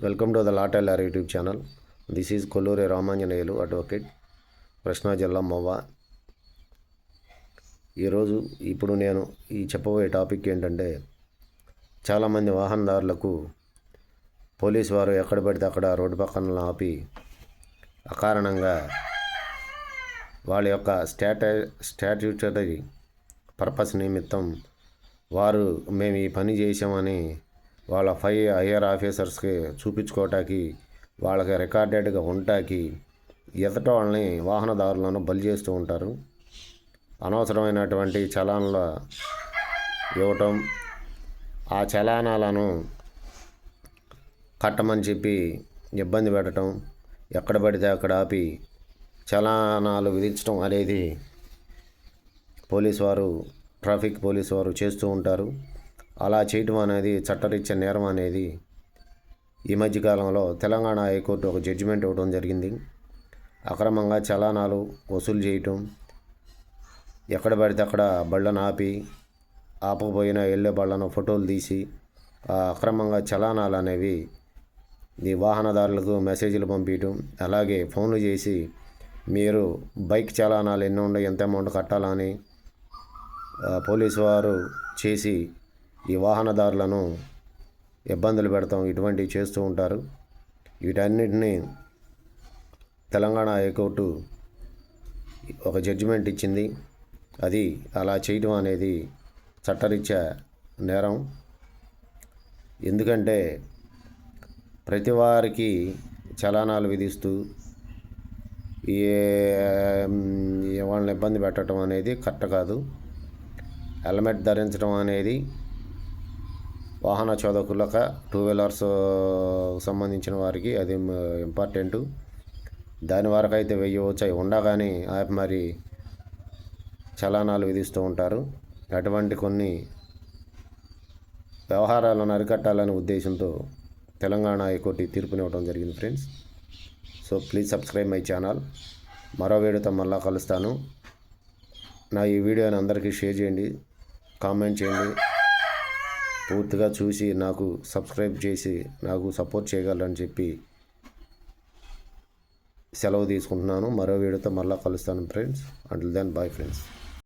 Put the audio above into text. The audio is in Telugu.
Welcome to the Law Tailor YouTube channel. This is Kolluri Ramanjaneyulu advocate, Krishna జిల్లా మవ్వ. ఇప్పుడు నేను చెప్పబోయే టాపిక్ ఏంటంటే, చాలామంది వాహనదారులకు పోలీసు వారు ఎక్కడ పడితే అక్కడ రోడ్డు పక్కన ఆపి అకారణంగా వాళ్ళ యొక్క స్టాట్యూటరీ పర్పస్ నిమిత్తం వారు మేము ఈ పని చేసామని వాళ్ళ హైయర్ ఆఫీసర్స్కి చూపించుకోవటానికి, వాళ్ళకి రికార్డెడ్గా ఉండటానికి ఎదుట వాళ్ళని వాహనదారులను బలి చేస్తూ ఉంటారు. అనవసరమైనటువంటి చలానాలు ఇవ్వటం, ఆ చలానాలను కట్టమని చెప్పి ఇబ్బంది పెట్టడం, ఎక్కడ పడితే అక్కడ ఆపి చలానాలు విధించడం అనేది ట్రాఫిక్ పోలీసు వారు చేస్తూ ఉంటారు. అలా చేయటం అనేది చట్టరీత్యా నేరం అనేది ఈ మధ్యకాలంలో తెలంగాణ హైకోర్టు ఒక జడ్జిమెంట్ ఇవ్వడం జరిగింది. అక్రమంగా చలానాలు వసూలు చేయటం, ఎక్కడ పడితే అక్కడ బళ్ళను ఆపి, ఆపకపోయినా వెళ్ళే బళ్ళను ఫోటోలు తీసి అక్రమంగా చలానాలు అనేవి ఈ వాహనదారులకు మెసేజ్లు పంపించడం, అలాగే ఫోన్లు చేసి మీరు బైక్ చలానాలు ఎన్ని ఉన్నాయి, ఎంత అమౌంట్ కట్టాలని పోలీసు వారు చేసి ఈ వాహనదారులను ఇబ్బందులు పెడతాం, ఇటువంటివి చేస్తూ ఉంటారు. వీటన్నిటిని తెలంగాణ హైకోర్టు ఒక జడ్జిమెంట్ ఇచ్చింది. అది అలా చేయడం అనేది చట్టరీత్యా నేరం. ఎందుకంటే ప్రతి వారికి చలానాలు విధిస్తూ వాళ్ళని ఇబ్బంది పెట్టడం అనేది కరెక్ట్ కాదు. హెల్మెట్ ధరించడం అనేది వాహన చోదకులకు, టూ వీలర్స్ సంబంధించిన వారికి అది ఇంపార్టెంటు. దాని వరకు అయితే వెయ్యవచ్చు, అవి ఉండగానే మరి చలానాలు విధిస్తూ ఉంటారు. అటువంటి కొన్ని వ్యవహారాలను అరికట్టాలనే ఉద్దేశంతో తెలంగాణ హైకోర్టు తీర్పునివ్వడం జరిగింది friends. So please subscribe my channel. మరో వీడియోతో మళ్ళీ కలుస్తాను. నా ఈ వీడియోని అందరికీ షేర్ చేయండి, కామెంట్ చేయండి. పూర్తిగా చూసి నాకు సబ్స్క్రైబ్ చేసి నాకు సపోర్ట్ చేయగలరని చెప్పి సెలవు తీసుకుంటున్నాను. మరో వీడియోతో మళ్ళీ కలుస్తాను friends. Until then bye friends.